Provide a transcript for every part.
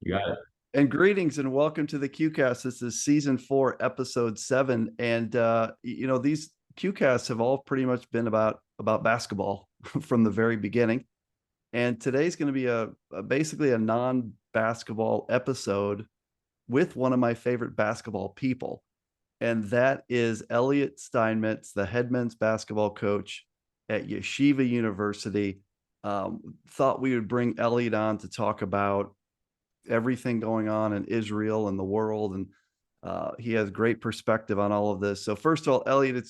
You got it. And greetings and welcome to the QCast. This is season 4, episode 7. And these QCasts have all pretty much been about basketball from the very beginning. And today's going to be basically a non-basketball episode with one of my favorite basketball people. And that is Elliot Steinmetz, the head men's basketball coach at Yeshiva University. Thought we would bring Elliot on to talk about everything going on in Israel and the world, and he has great perspective on all of this. So first of all, Elliot,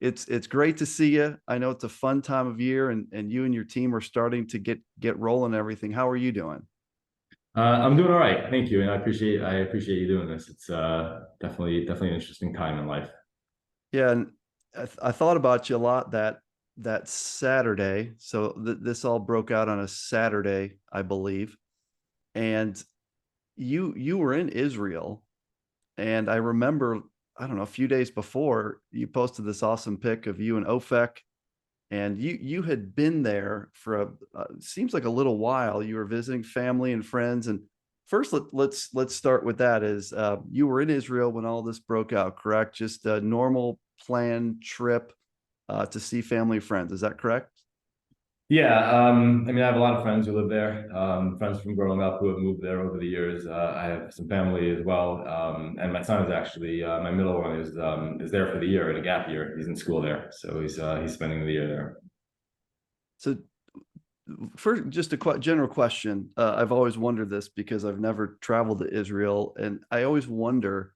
it's great to see you. I know it's a fun time of year, and you and your team are starting to get rolling and everything. How are you doing? I'm doing all right, thank you, and I appreciate you doing this. It's definitely an interesting time in life. Yeah, and I thought about you a lot that Saturday. So this all broke out on a Saturday, I believe, and you were in Israel. And I remember, I don't know, a few days before, you posted this awesome pic of you and Ofek, and you had been there for seems like a little while. You were visiting family and friends. And first, let's start with that. Is you were in Israel when all this broke out, correct? Just a normal planned trip to see family and friends. Is that correct? Yeah, I mean, I have a lot of friends who live there, friends from growing up who have moved there over the years. I have some family as well, and my son is actually my middle one is there for the year in a gap year. He's in school there, so he's spending the year there. So first, just a general question. I've always wondered this because I've never traveled to Israel, and I always wonder,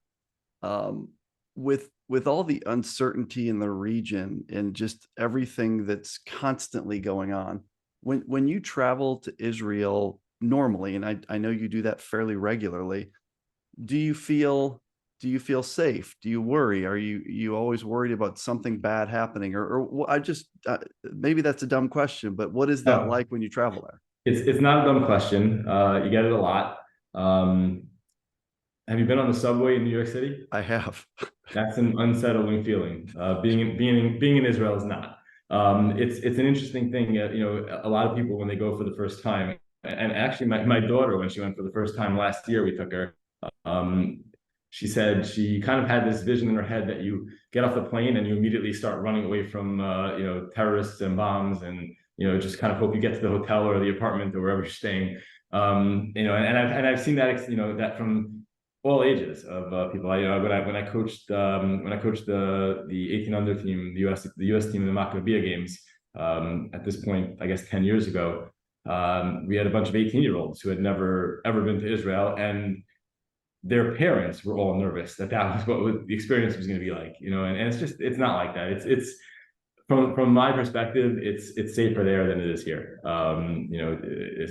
um, with all the uncertainty in the region and just everything that's constantly going on, when you travel to Israel normally, and I know you do that fairly regularly, do you feel do you feel safe? Do you worry? Are you always worried about something bad happening? Or I just maybe that's a dumb question, but what is that No, like when you travel there? it's not a dumb question. You get it a lot. Um, have you been on the subway in New York City? I have. That's an unsettling feeling. Being in Israel is not. It's an interesting thing. A lot of people when they go for the first time, and actually my daughter when she went for the first time last year, we took her. Um, she said she kind of had this vision in her head that you get off the plane and you immediately start running away from terrorists and bombs, and just kind of hope you get to the hotel or the apartment or wherever you're staying. And I've seen that that from all ages of people. When I coached the 18 under team, the US team in the MBB games, at this point, I guess 10 years ago, we had a bunch of 18-year-olds who had never ever been to Israel, and their parents were all nervous that was what the experience was going to be like, and it's not like that. It's from my perspective, it's safer there than it is here.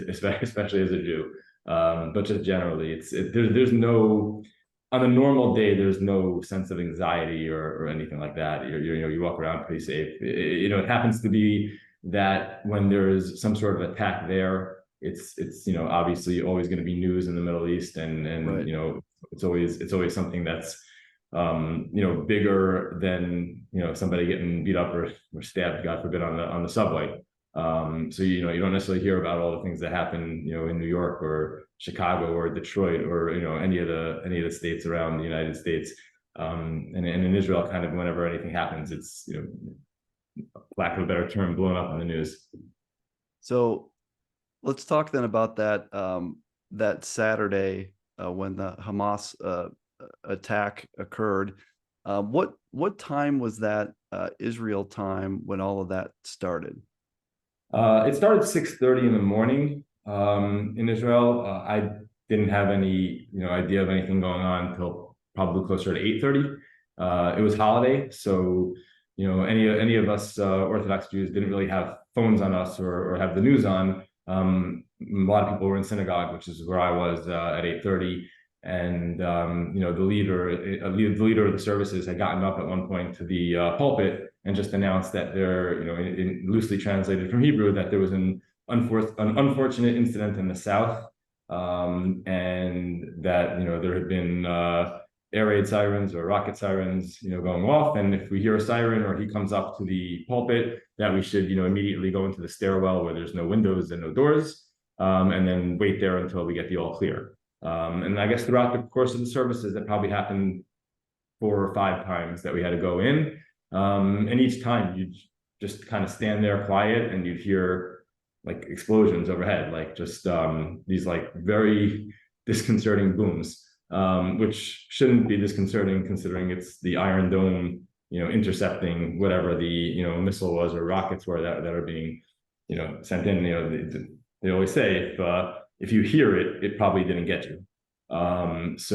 Especially as a Jew. But just generally, there's no, on a normal day, there's no sense of anxiety or anything like that. You walk around pretty safe. It happens to be that when there's some sort of attack there, it's obviously always going to be news in the Middle East, and Right. it's always something that's bigger than somebody getting beat up or stabbed, God forbid, on the subway. So you don't necessarily hear about all the things that happen in New York or Chicago or Detroit or any of the states around the United States. And in Israel, kind of whenever anything happens, it's lack of a better term, blown up in the news. So let's talk then about that Saturday when the Hamas attack occurred. What time was that Israel time when all of that started? It started 6:30 in the morning in Israel. I didn't have any idea of anything going on until probably closer to 8:30. It was holiday, so any of us Orthodox Jews didn't really have phones on us or have the news on. A lot of people were in synagogue, which is where I was at 8:30. And the leader of the services had gotten up at one point to the pulpit and just announced that there, loosely translated from Hebrew, that there was an unfortunate incident in the south, and that there had been air raid sirens or rocket sirens, going off, and if we hear a siren or he comes up to the pulpit, that we should, immediately go into the stairwell where there's no windows and no doors, and then wait there until we get the all clear. And I guess throughout the course of the services, that probably happened 4 or 5 times that we had to go in. And each time you just kind of stand there quiet and you'd hear like explosions overhead, like just these like very disconcerting booms, which shouldn't be disconcerting considering it's the Iron Dome, intercepting whatever the, missile was or rockets were that are being, sent in. They always say if you hear it, it probably didn't get you. That's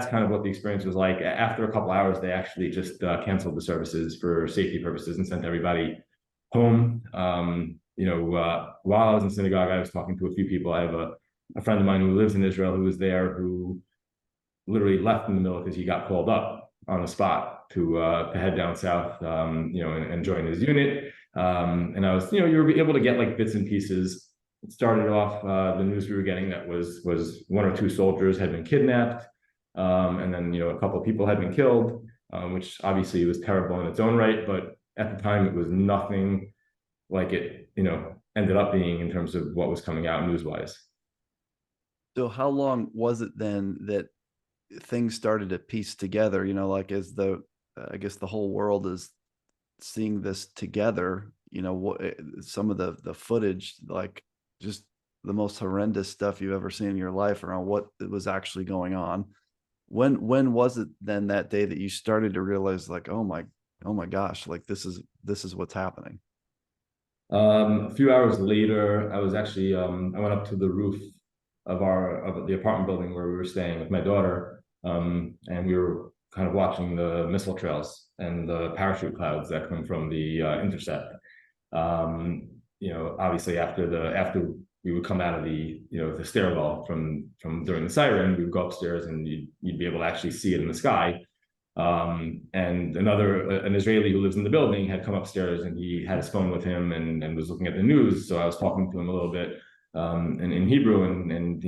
kind of what the experience was like. After a couple hours, they actually just canceled the services for safety purposes and sent everybody home. While I was in synagogue, I was talking to a few people. I have a friend of mine who lives in Israel who was there, who literally left in the middle because he got called up on the spot to head down south, and join his unit. And I was, you were able to get like bits and pieces. It started off, the news we were getting that was 1 or 2 soldiers had been kidnapped, and then a couple of people had been killed, which obviously was terrible in its own right. But at the time, it was nothing like it ended up being in terms of what was coming out news-wise. So how long was it then that things started to piece together? Like as I guess the whole world is seeing this together. What some of the footage, like just the most horrendous stuff you've ever seen in your life around what was actually going on. When was it then that day that you started to realize like, oh my gosh, like this is what's happening? A few hours later, I was actually I went up to the roof of the apartment building where we were staying with my daughter, and we were kind of watching the missile trails and the parachute clouds that come from the intercept. Obviously after we would come out of the the stairwell from during the siren, we would go upstairs and you'd be able to actually see it in the sky. And an Israeli who lives in the building had come upstairs and he had his phone with him and was looking at the news. So I was talking to him a little bit in Hebrew, and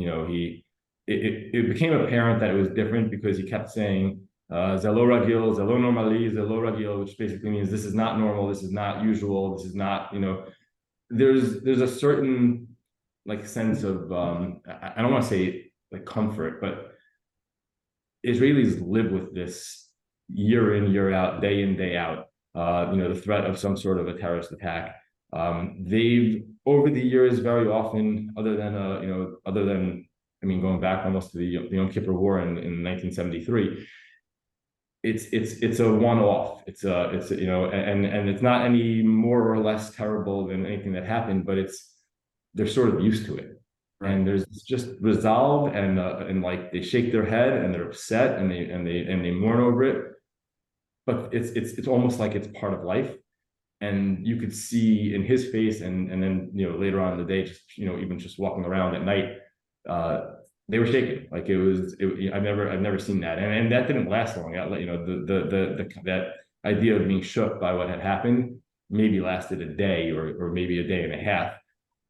it became apparent that it was different because he kept saying Zelo ragil, zelo normali, zelo ragil, which basically means this is not normal, this is not usual, this is not, there's a certain like sense of I don't want to say like comfort, but Israelis live with this year in, year out, day in, day out, the threat of some sort of a terrorist attack. They've over the years very often, other than going back almost to the Yom Kippur War in 1973, it's a one-off. It's and it's not any more or less terrible than anything that happened, but they're sort of used to it. Right. And there's just resolve and like they shake their head and they're upset and they mourn over it, but it's almost like it's part of life. And you could see in his face and then later on in the day, just even just walking around at night, they were shaking. Like I've never seen that, and that didn't last long. That idea of being shook by what had happened maybe lasted a day or maybe a day and a half,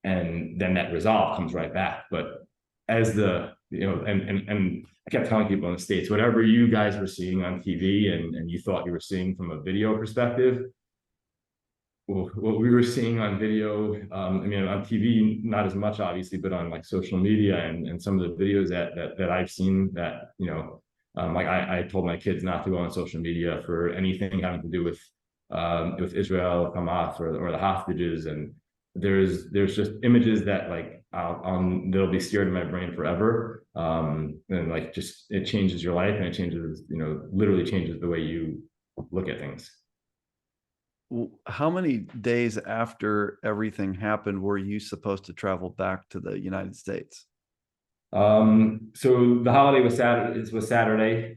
and then that resolve comes right back. But as and I kept telling people in the States, whatever you guys were seeing on TV and you thought you were seeing from a video perspective, what we were seeing on video, on TV, not as much obviously, but on like social media and some of the videos that I've seen that, like I told my kids not to go on social media for anything having to do with Israel, Hamas, or the hostages. And there's just images that like they'll be seared in my brain forever. And like just it changes your life and it changes, literally changes the way you look at things. How many days after everything happened were you supposed to travel back to the United States? So the holiday was Saturday. It was Saturday.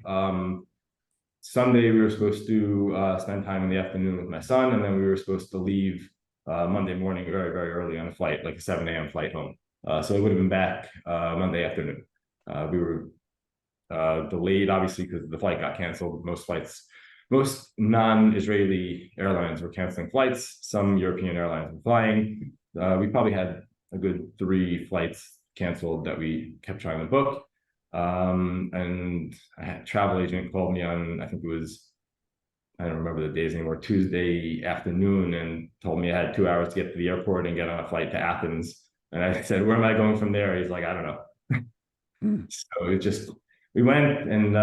Sunday we were supposed to spend time in the afternoon with my son, and then we were supposed to leave Monday morning very, very early on a flight, like a 7 a.m. flight home. So it would have been back Monday afternoon. We were delayed, obviously, because the flight got canceled. Most non-Israeli airlines were canceling flights. Some European airlines were flying. We probably had a good 3 flights canceled that we kept trying to book. And a travel agent called me on, I think it was, I don't remember the days anymore, Tuesday afternoon, and told me I had 2 hours to get to the airport and get on a flight to Athens. And I said, where am I going from there? He's like, I don't know. So we went and,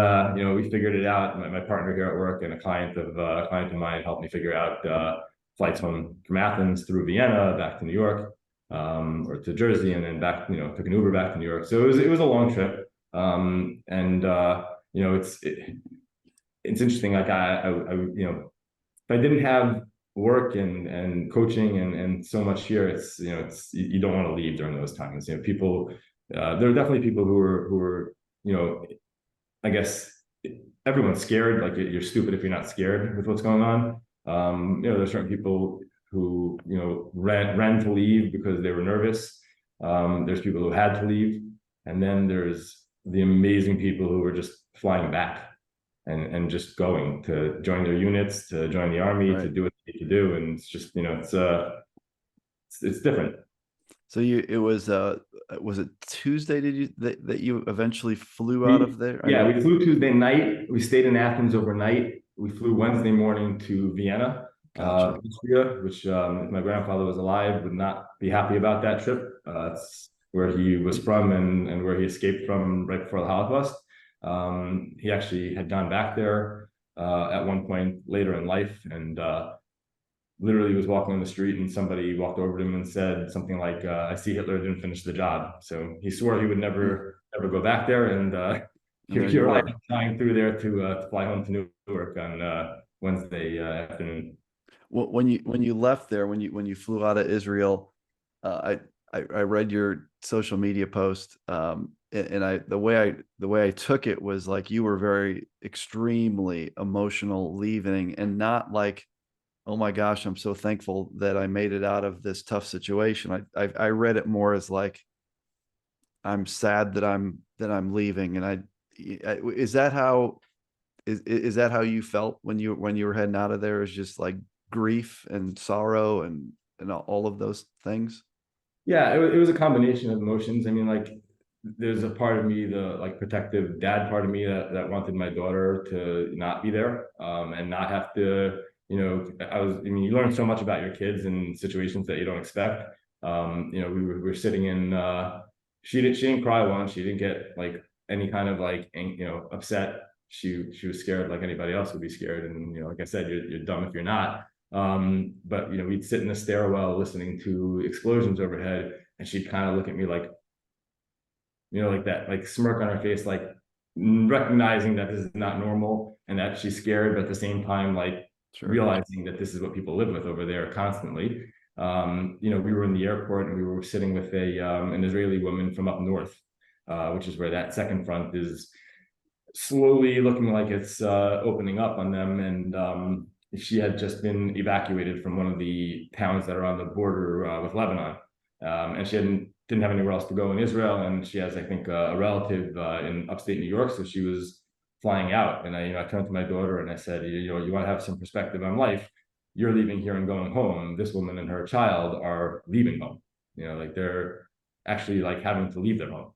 we figured it out. My partner here at work and a client of mine helped me figure out, flights home from Athens through Vienna, back to New York, or to Jersey, and then back, took an Uber back to New York. So it was a long trip. It's interesting. Like if I didn't have work and coaching and so much here, you don't want to leave during those times. People, there are definitely people who are, I guess everyone's scared. Like you're stupid if you're not scared with what's going on. There's certain people who, ran to leave because they were nervous. There's people who had to leave. And then there's the amazing people who were just flying back and just going to join their units, to join the army, right, to do what they need to do. And it's just, it's different. So was it Tuesday that you eventually flew out of there? Yeah, we flew Tuesday night. We stayed in Athens overnight. We flew Wednesday morning to Vienna, gotcha, Austria, which, if my grandfather was alive, would not be happy about that trip. It's where he was from and where he escaped from right before the Holocaust. He actually had gone back there at one point later in life, and literally was walking on the street and somebody walked over to him and said something like, I see Hitler didn't finish the job. So he swore he would never go back there. And you're right, flying through there to fly home to Newark on Wednesday afternoon. Well, when you left there, when you flew out of Israel, I read your social media post, and the way I took it was like you were very extremely emotional leaving, and not like, oh my gosh, I'm so thankful that I made it out of this tough situation. I read it more as like, I'm sad that I'm leaving. And is that how you felt when you were heading out of there? Is just like grief and sorrow and all of those things? Yeah, it was a combination of emotions. I mean, like, there's a part of me, the like protective dad part of me that wanted my daughter to not be there, and not have to, you learn so much about your kids in situations that you don't expect. We were sitting in, she didn't cry once. She didn't get like any kind of like, upset. She was scared like anybody else would be scared. And, like I said, you're dumb if you're not. But we'd sit in the stairwell listening to explosions overhead, and she'd kind of look at me like, like that, like smirk on her face, like recognizing that this is not normal and that she's scared, but at the same time, like, sure, realizing that this is what people live with over there constantly. We were in the airport and we were sitting with an Israeli woman from up north, which is where that second front is slowly looking like it's opening up on them. And she had just been evacuated from one of the towns that are on the border with Lebanon. And she didn't have anywhere else to go in Israel. And she has, I think, a relative in upstate New York. So she was flying out. And I turned to my daughter and I said, you want to have some perspective on life. You're leaving here and going home. This woman and her child are leaving home. Like they're actually like having to leave their home.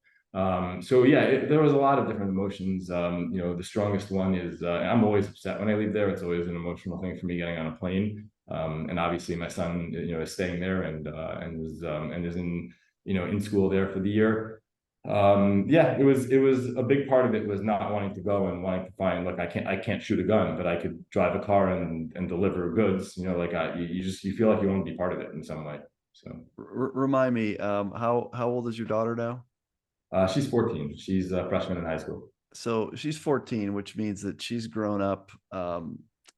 So yeah, there was a lot of different emotions. The strongest one is, I'm always upset when I leave there. It's always an emotional thing for me getting on a plane. And obviously my son, is staying there and is in, in school there for the year. It was a big part of it was not wanting to go and wanting to find, look, I can't shoot a gun, but I could drive a car and deliver goods. You feel like you want to be part of it in some way. So remind me, how old is your daughter now? She's 14. She's a freshman in high school. So she's 14, which means that she's grown up.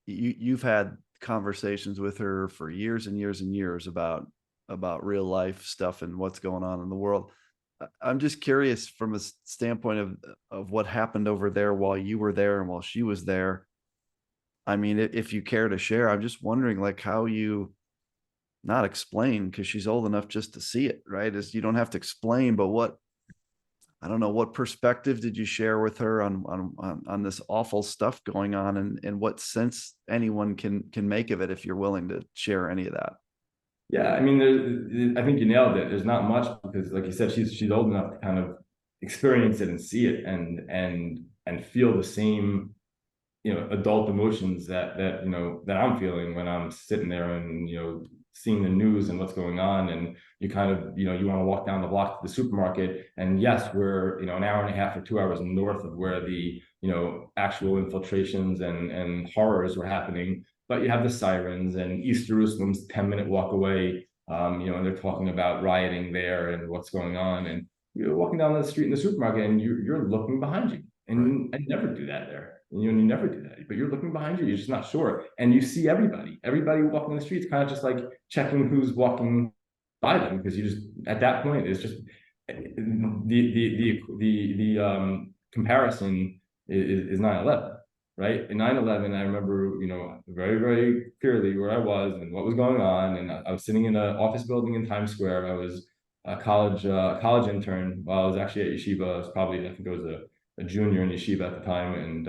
You've had conversations with her for years and years and years about real life stuff and what's going on in the world. I'm just curious from a standpoint of what happened over there while you were there and while she was there. I mean, if you care to share, I'm just wondering like how you not explain, because she's old enough just to see it, right? Is you don't have to explain, but what perspective did you share with her on this awful stuff going on, and what sense anyone can make of it if you're willing to share any of that? Yeah, I mean, I think you nailed it. There's not much because, like you said, she's old enough to kind of experience it and see it and feel the same, adult emotions that I'm feeling when I'm sitting there and seeing the news and what's going on, and you kind of, you want to walk down the block to the supermarket, and yes, we're, an hour and a half or 2 hours north of where the, actual infiltrations and horrors were happening, but you have the sirens, and East Jerusalem's 10-minute walk away, and they're talking about rioting there and what's going on, and you're walking down the street in the supermarket and you're looking behind you, and I never do that there. You never do that, but you're looking behind you. You're just not sure, and you see everybody walking the streets, kind of just like checking who's walking by them, because you just, at that point, it's just the comparison is 9/11, right? In 9/11, I remember, very, very clearly where I was and what was going on, and I was sitting in an office building in Times Square. I was a college intern while I was actually at Yeshiva. I was probably, I think I was a junior in Yeshiva at the time, and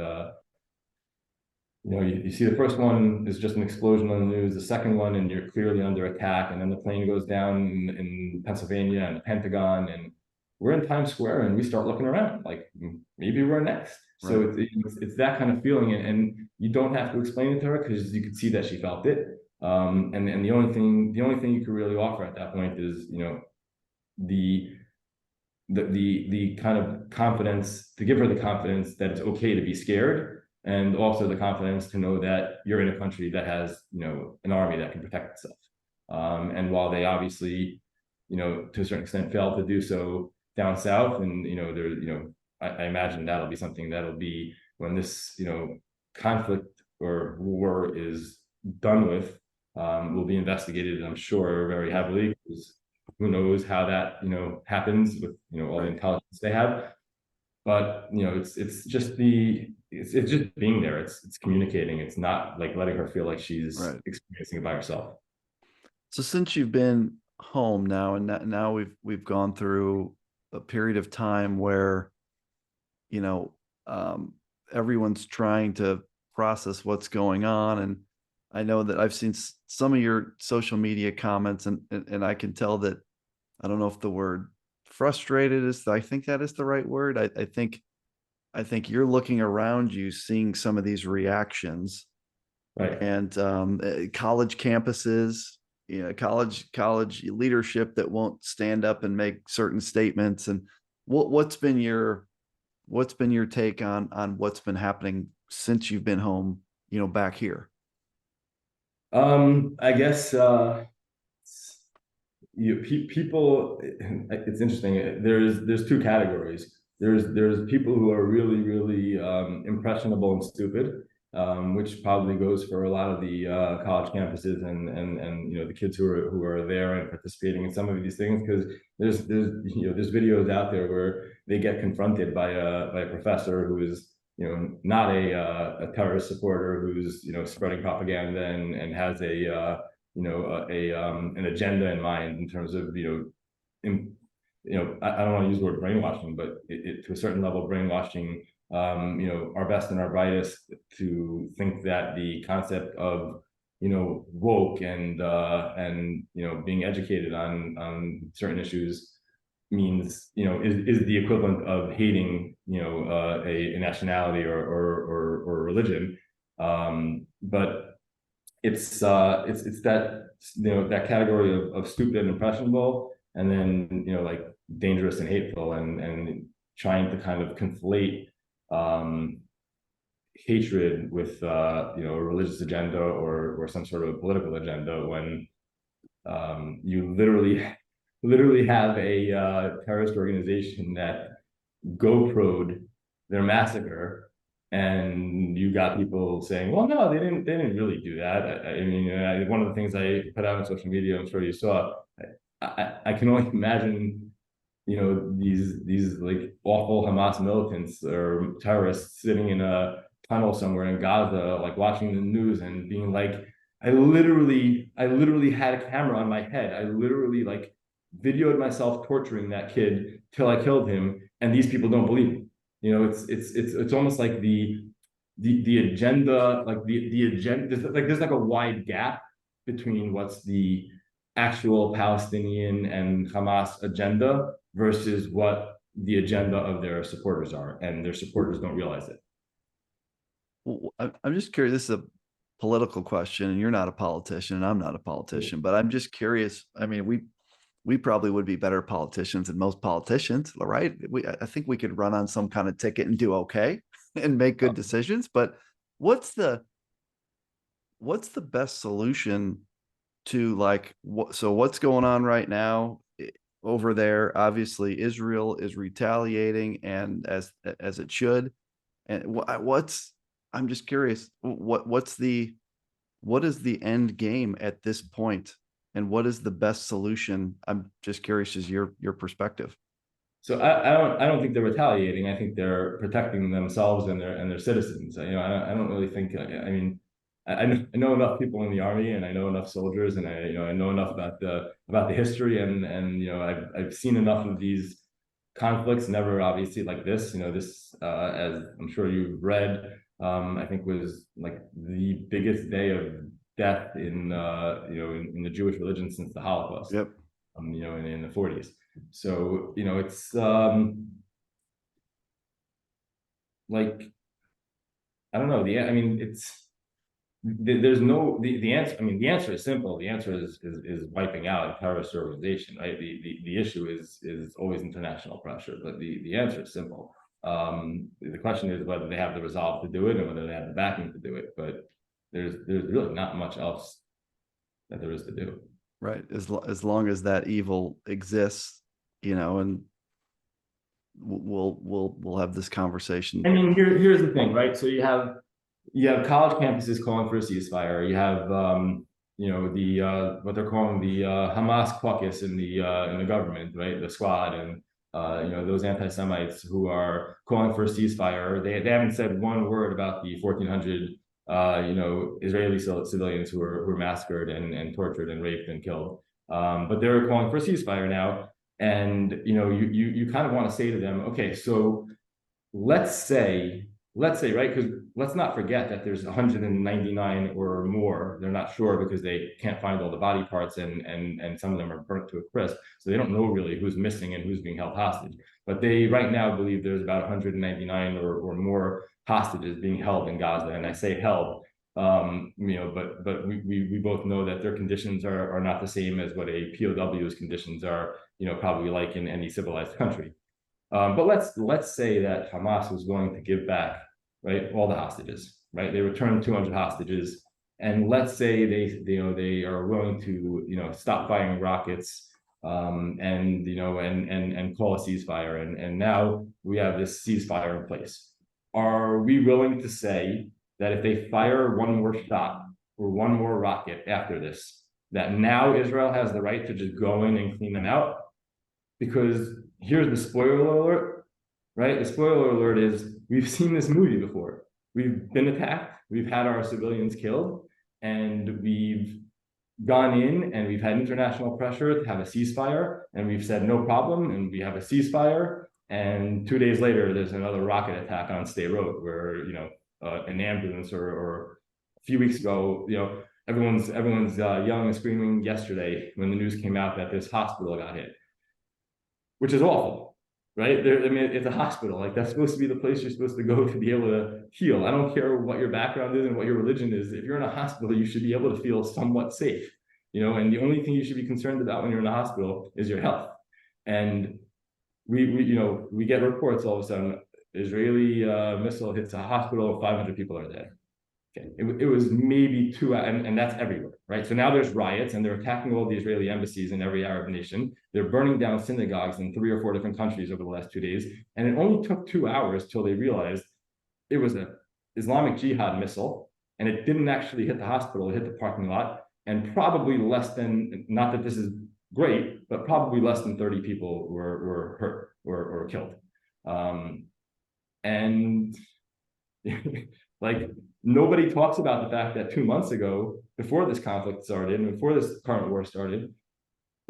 you see the first one is just an explosion on the news, the second one, and you're clearly under attack, and then the plane goes down in Pennsylvania and the Pentagon, and we're in Times Square, and we start looking around like maybe we're next. Right. So it's that kind of feeling, and you don't have to explain it to her, because you could see that she felt it. And the only thing you could really offer at that point is, the kind of confidence, to give her the confidence that it's okay to be scared, and also the confidence to know that you're in a country that has, an army that can protect itself. And while they obviously, to a certain extent failed to do so down south, and I imagine that'll be something that'll be, when this conflict or war is done with, will be investigated, I'm sure, very heavily, because who knows how that happens with all the intelligence they have. But it's just being there. It's communicating. It's not like letting her feel like she's experiencing it by herself. So since you've been home now, and now we've gone through a period of time where everyone's trying to process what's going on, and I know that I've seen some of your social media comments, and I can tell that, I don't know if the word frustrated is, I think that is the right word. I think you're looking around you, seeing some of these reactions, right? And college campuses, college leadership that won't stand up and make certain statements. And what's been your take on what's been happening since you've been home, back here? I guess people, it's interesting. There's two categories. There's people who are really, really impressionable and stupid, which probably goes for a lot of the college campuses and the kids who are there and participating in some of these things, because there's videos out there where they get confronted by a professor who is not a terrorist supporter, who's spreading propaganda and has an agenda in mind, in terms of I don't want to use the word brainwashing, but it to a certain level, brainwashing our best and our brightest to think that the concept of woke and being educated on certain issues means is the equivalent of hating a nationality or religion, but it's that that category of stupid and impressionable, and then like dangerous and hateful, and trying to kind of conflate hatred with a religious agenda or some sort of political agenda, when you literally have a terrorist organization that GoPro'd their massacre, and you got people saying, well, no, they didn't really do that. I mean, one of the things I put out on social media, I'm sure you saw, I can only imagine these like awful Hamas militants or terrorists sitting in a tunnel somewhere in Gaza, like watching the news and being like, I literally had a camera on my head. I literally like videoed myself torturing that kid till I killed him, and these people don't believe me. It's almost like the agenda, like the agenda, there's like a wide gap between what's the actual Palestinian and Hamas agenda versus what the agenda of their supporters are, and their supporters don't realize it. Well, I'm just curious. This is political question, and you're not a politician and I'm not a politician, but I'm just curious. I mean, we probably would be better politicians than most politicians, right? I think we could run on some kind of ticket and do okay and make good decisions. But what's the best solution to, like, so what's going on right now over there? Obviously, Israel is retaliating, and as it should. And I'm just curious, what is the end game at this point, and what is the best solution? I'm just curious as your perspective. So I don't think they're retaliating. I think they're protecting themselves and their citizens. You know, I don't really think. I mean, I know enough people in the army, and I know enough soldiers, and I know enough about the history, and you know, I've seen enough of these conflicts. Never obviously like this. You know, this as I'm sure you've read, I think was like the biggest day of death in in the Jewish religion since the Holocaust. Yep. You know, in the 40s. So, you know, it's like, I don't know. I mean, there's no, the answer. I mean, the answer is simple. The answer is wiping out a terrorist organization, right? The issue is always international pressure, but the answer is simple. The question is whether they have the resolve to do it and whether they have the backing to do it. But there's really not much else that there is to do. Right. As long as that evil exists, you know, and we'll have this conversation. I mean, here's the thing, right? So you have college campuses calling for a ceasefire. You have you know, the what they're calling the Hamas caucus in the government, right? The squad, and you know, those anti-Semites who are calling for a ceasefire. They haven't said one word about the 1,400 you know, Israeli civilians who were massacred and tortured and raped and killed. But they're calling for a ceasefire now. And, you know, you kind of want to say to them, okay, so let's say, right, because let's not forget that there's 199 or more. They're not sure because they can't find all the body parts, and some of them are burnt to a crisp. So they don't know really who's missing and who's being held hostage. But they right now believe there's about 199 or more hostages being held in Gaza. And I say held, you know, but we both know that their conditions are not the same as what a POW's conditions are, you know, probably like in any civilized country. But let's say that Hamas was going to give back, right, all the hostages, right? They returned 200 hostages, and let's say they are willing to, you know, stop firing rockets, and you know, and call a ceasefire, and now we have this ceasefire in place. Are we willing to say that if they fire one more shot or one more rocket after this, that now Israel has the right to just go in and clean them out? Because here's the spoiler alert, right? The spoiler alert is we've seen this movie before. We've been attacked, we've had our civilians killed, and we've gone in and we've had international pressure to have a ceasefire, and we've said no problem, and we have a ceasefire. And 2 days later, there's another rocket attack on State Road where, you know, an ambulance, or a few weeks ago, you know, everyone's yelling and screaming yesterday when the news came out that this hospital got hit, which is awful, right? I mean, it's a hospital. Like, that's supposed to be the place you're supposed to go to be able to heal. I don't care what your background is and what your religion is. If you're in a hospital, you should be able to feel somewhat safe, you know, and the only thing you should be concerned about when you're in a hospital is your health. And we get reports all of a sudden, Israeli missile hits a hospital, 500 people are dead. Okay, it was maybe 2 hours, and that's everywhere, right? So now there's riots, and they're attacking all the Israeli embassies in every Arab nation. They're burning down synagogues in 3 or 4 different countries over the last 2 days, and it only took 2 hours till they realized it was an Islamic Jihad missile, and it didn't actually hit the hospital; it hit the parking lot, and probably less than, not that this is great, but probably less than 30 people were hurt or killed. And like, nobody talks about the fact that 2 months ago, before this conflict started and before this current war started,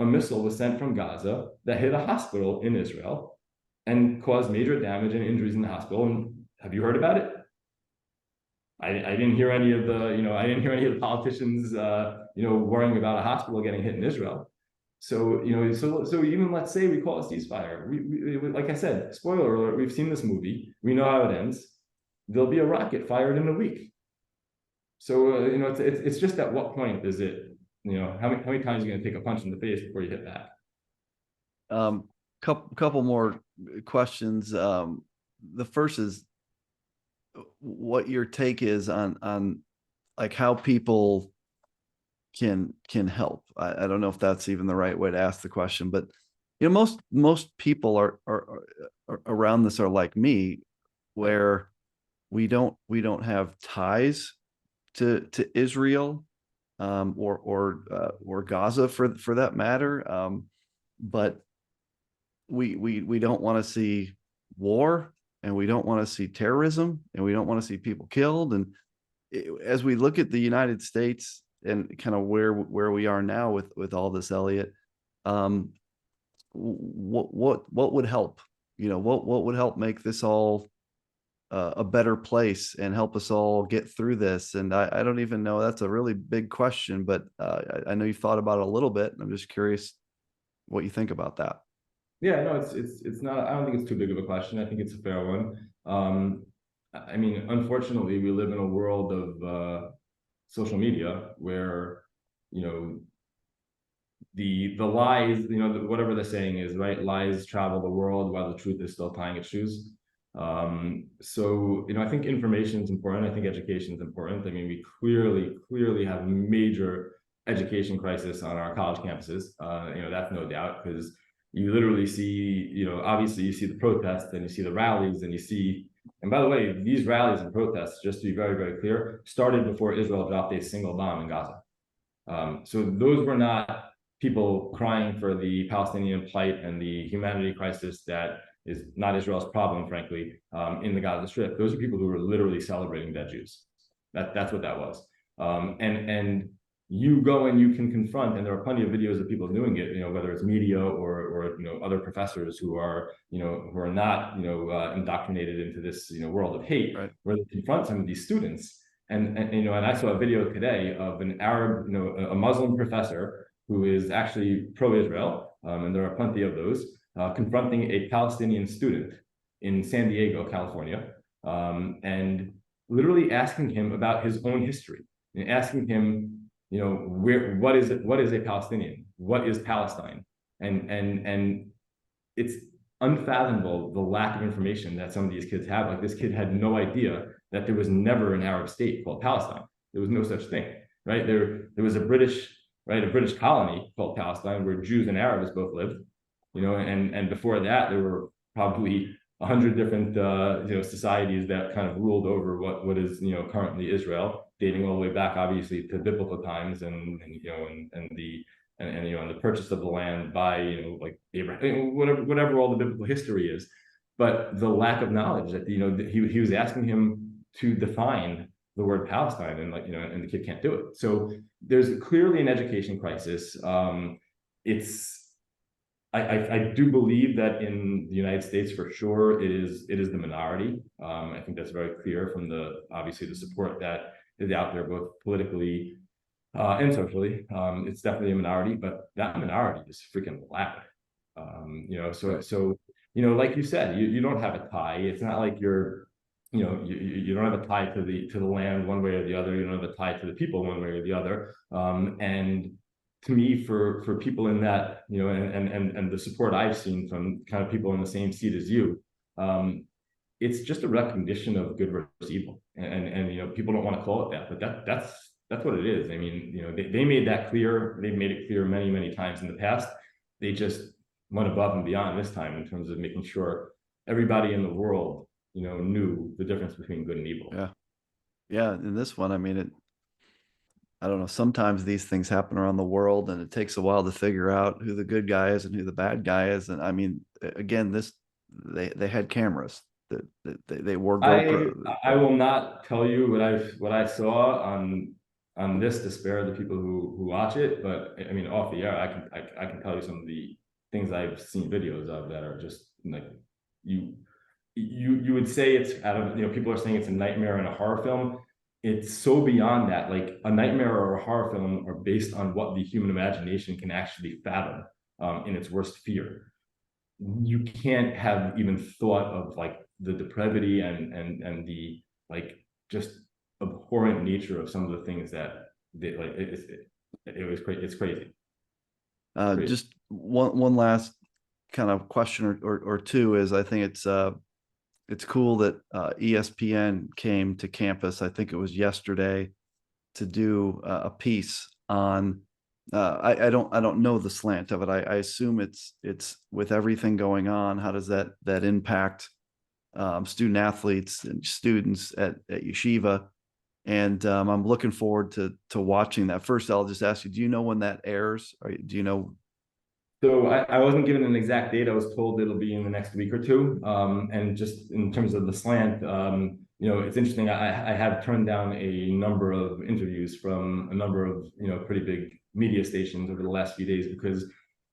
a missile was sent from Gaza that hit a hospital in Israel and caused major damage and injuries in the hospital. And have you heard about it? I didn't hear any of the politicians worrying about a hospital getting hit in Israel. So, so even let's say we call a ceasefire. We like I said, spoiler alert, we've seen this movie. We know how it ends. There'll be a rocket fired in a week. So it's just at what point is it, how many times are you going to take a punch in the face before you hit back? Couple more questions. The first is what your take is on like how people can help. I don't know if that's even the right way to ask the question, but most people are around this are like me, where we don't have ties to Israel, or Gaza for that matter. But we don't want to see war, and we don't want to see terrorism, and we don't want to see people killed. And as we look at the United States and kind of where we are now with all this, Elliot, what would help? What would help make this all a better place and help us all get through this? And I don't even know. That's a really big question, but I know you've thought about it a little bit, and I'm just curious what you think about that. Yeah, no, it's not. I don't think it's too big of a question. I think it's a fair one. I mean, unfortunately, we live in a world of social media where the lies, whatever the saying is, right? Lies travel the world while the truth is still tying its shoes. So I think information is important. I think education is important. I mean, we clearly have a major education crisis on our college campuses. That's no doubt, because you literally see, obviously you see the protests and you see the rallies and you see, and by the way, these rallies and protests, just to be very, very clear, started before Israel dropped a single bomb in Gaza. So those were not people crying for the Palestinian plight and the humanity crisis that is not Israel's problem, frankly, in the Gaza Strip. Those are people who were literally celebrating dead Jews. That's what that was. And you go and you can confront, and there are plenty of videos of people doing it, whether it's media or other professors who are not indoctrinated into this world of hate, Right. where they confront some of these students. And I saw a video today of an Arab, a Muslim professor who is actually pro-Israel, and there are plenty of those, confronting a Palestinian student in San Diego, California, and literally asking him about his own history, and asking him, what is a Palestinian? What is Palestine? And it's unfathomable the lack of information that some of these kids have. Like, this kid had no idea that there was never an Arab state called Palestine. There was no such thing, right? There was a British colony called Palestine where Jews and Arabs both lived, and before that there were probably 100 different societies that kind of ruled over what is currently Israel, dating all the way back obviously to biblical times, and the purchase of the land by like Abraham, whatever all the biblical history is. But the lack of knowledge that he was asking him to define the word Palestine, and and the kid can't do it. So there's clearly an education crisis. I do believe that in the United States, for sure, it is the minority. I think that's very clear from obviously the support that is out there, both politically and socially. It's definitely a minority, but that minority is freaking loud. So like you said, you don't have a tie. It's not like you don't have a tie to the land one way or the other. You don't have a tie to the people one way or the other. And to me, for people in that, and the support I've seen from kind of people in the same seat as you, it's just a recognition of good versus evil. And people don't want to call it that, but that's what it is. I mean, they made that clear. They've made it clear many, many times in the past. They just went above and beyond this time in terms of making sure everybody in the world, knew the difference between good and evil. Yeah. In this one, I mean, I don't know, sometimes these things happen around the world, and it takes a while to figure out who the good guy is and who the bad guy is. And I mean, again, they had cameras that they wore GoPro. I will not tell you what I saw on this to spare the people who watch it, but I mean, off the air, I can tell you some of the things I've seen videos of that are just like you would say it's out of, people are saying it's a nightmare and a horror film. It's so beyond that. Like, a nightmare or a horror film are based on what the human imagination can actually fathom in its worst fear. You can't have even thought of like the depravity and the like just abhorrent nature of some of the things that they, like it was crazy. It's crazy. Just one last kind of question or two is, I think it's cool that ESPN came to campus. I think it was yesterday, to do a piece on. I don't know the slant of it. I assume it's with everything going on. How does that impact student athletes and students at Yeshiva? And I'm looking forward to watching that. First, I'll just ask you: do you know when that airs? Or do you know? So I wasn't given an exact date. I was told it'll be in the next week or two. And just in terms of the slant, it's interesting. I have turned down a number of interviews from a number of, pretty big media stations over the last few days because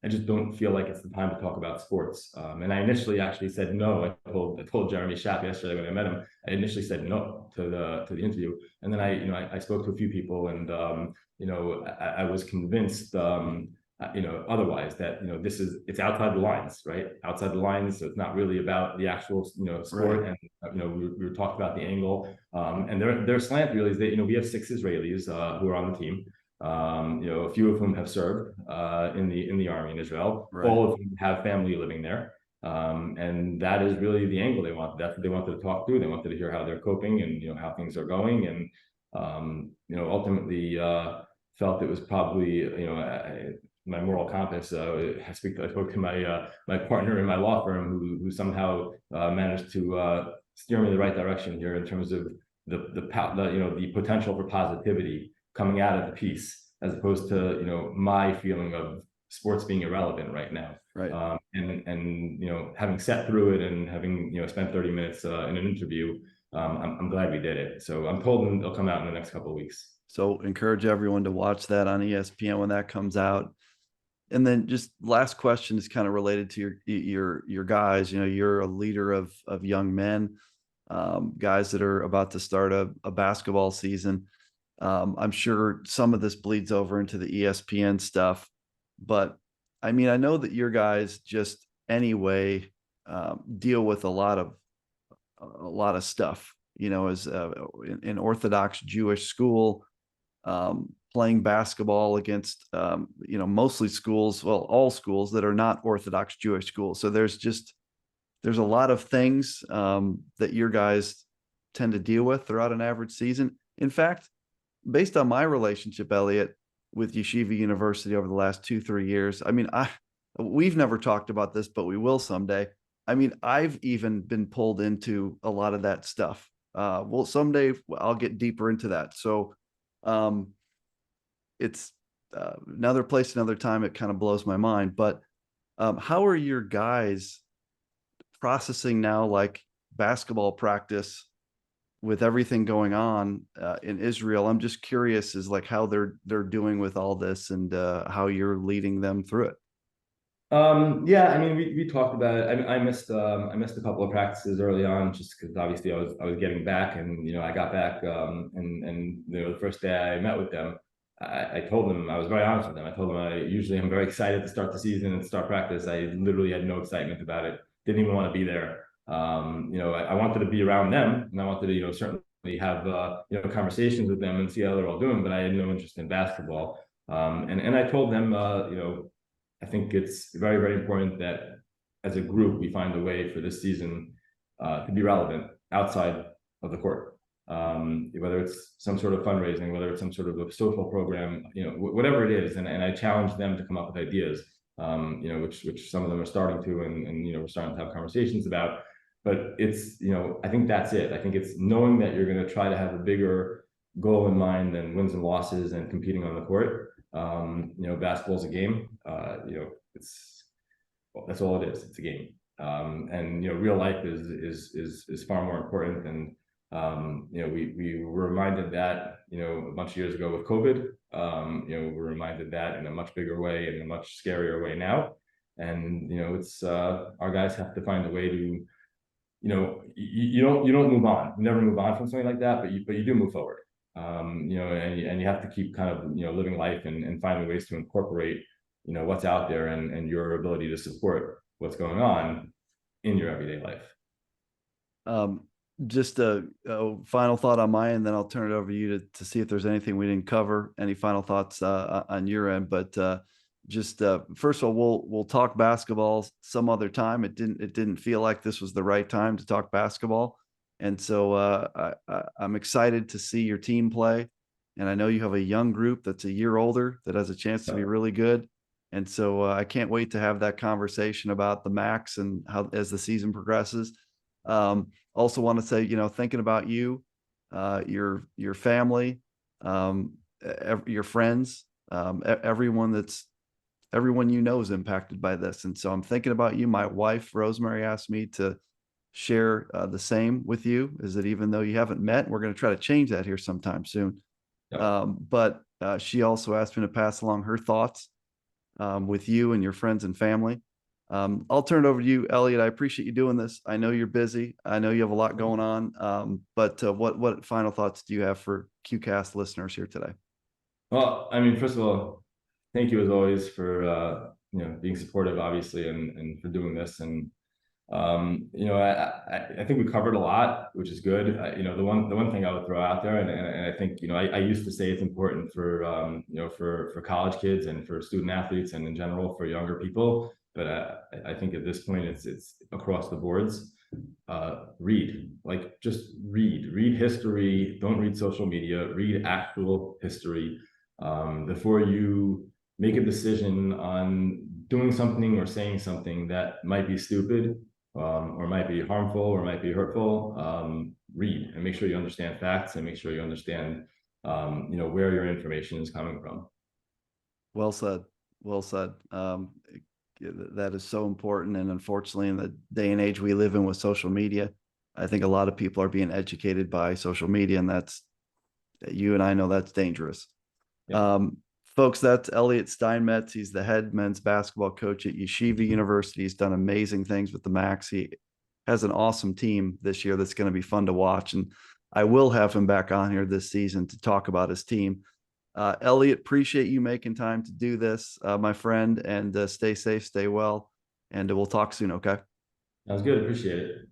I just don't feel like it's the time to talk about sports. And I initially actually said no. I told Jeremy Schaap yesterday when I met him. I initially said no to the interview, and then I spoke to a few people, and I was convinced. Otherwise that, it's outside the lines, right? Outside the lines. So it's not really about the actual, sport. Right. And, we were talking about the angle. And their slant really is that, we have 6 Israelis who are on the team. A few of whom have served in the army in Israel. Right. All of them have family living there. And that is really the angle they wanted. That's what they wanted to talk through. They wanted to hear how they're coping and, how things are going. And, ultimately felt it was probably, my moral compass. I spoke to my partner in my law firm who somehow managed to steer me in the right direction here in terms of the potential for positivity coming out of the piece, as opposed to my feeling of sports being irrelevant right now. Right. And having sat through it and having spent 30 minutes in an interview, I'm glad we did it. So I'm told it'll come out in the next couple of weeks. So encourage everyone to watch that on ESPN when that comes out. And then just last question is kind of related to your guys. You're a leader of young men, guys that are about to start a basketball season. I'm sure some of this bleeds over into the ESPN stuff, but I mean, I know that your guys just anyway deal with a lot of stuff. As in Orthodox Jewish school. Playing basketball against, mostly schools, all schools that are not Orthodox Jewish schools. So there's a lot of things that your guys tend to deal with throughout an average season. In fact, based on my relationship, Elliot, with Yeshiva University over the last 2-3 years, I mean, we've never talked about this, but we will someday. I mean, I've even been pulled into a lot of that stuff. Someday I'll get deeper into that. So, it's another place, another time. It kind of blows my mind. But how are your guys processing now, like basketball practice with everything going on in Israel? I'm just curious, is like how they're doing with all this and how you're leading them through it. Yeah, I mean, we talked about it. I missed a couple of practices early on just because obviously I was getting back, and I got back and the first day I met with them, I told them, I was very honest with them. I told them I usually am very excited to start the season and start practice. I literally had no excitement about it. Didn't even want to be there. I wanted to be around them, and I wanted to certainly have conversations with them and see how they're all doing, but I had no interest in basketball. And I told them I think it's very, very important that as a group, we find a way for this season to be relevant outside of the court. Whether it's some sort of fundraising, whether it's some sort of a social program, whatever it is. And I challenge them to come up with ideas, which some of them are starting to, and we're starting to have conversations about. But it's, I think that's it. I think it's knowing that you're going to try to have a bigger goal in mind than wins and losses and competing on the court. Basketball's a game. That's all it is. It's a game. And real life is far more important. And we were reminded that a bunch of years ago with COVID. We're reminded that in a much bigger way, in a much scarier way now. And it's our guys have to find a way to you don't move on. You never move on from something like that, but you do move forward. And you have to keep kind of living life and finding ways to incorporate what's out there and your ability to support what's going on in your everyday life. Just a final thought on my end, then I'll turn it over to you to see if there's anything we didn't cover. Any final thoughts on your end? But just first of all, we'll talk basketball some other time. It didn't feel like this was the right time to talk basketball, and so I'm excited to see your team play. And I know you have a young group that's a year older that has a chance to be really good. And so I can't wait to have that conversation about the max and how as the season progresses. Also want to say, thinking about you, your family, your friends, everyone is impacted by this. And so I'm thinking about you. My wife, Rosemary, asked me to share the same with you, is that even though you haven't met, we're going to try to change that here sometime soon. But she also asked me to pass along her thoughts with you and your friends and family. I'll turn it over to you, Elliot. I appreciate you doing this. I know you're busy. I know you have a lot going on. But what final thoughts do you have for QCast listeners here today? Well, I mean, first of all, thank you as always for being supportive, obviously, and for doing this. And I think we covered a lot, which is good. The one thing I would throw out there, and I think I used to say it's important for for college kids and for student athletes and in general for younger people. But I think at this point it's across the boards. Read, just read history. Don't read social media. Read actual history before you make a decision on doing something or saying something that might be stupid or might be harmful or might be hurtful. Read and make sure you understand facts and make sure you understand where your information is coming from. Well said. Well said. That is so important. And unfortunately, in the day and age we live in with social media, I think a lot of people are being educated by social media, and you and I know that's dangerous. Yeah. Folks, that's Elliot Steinmetz. He's the head men's basketball coach at Yeshiva University. He's done amazing things with the Max. He has an awesome team this year that's going to be fun to watch. And I will have him back on here this season to talk about his team. Elliot, appreciate you making time to do this, my friend, and stay safe, stay well, and we'll talk soon. Okay. Sounds good. Appreciate it.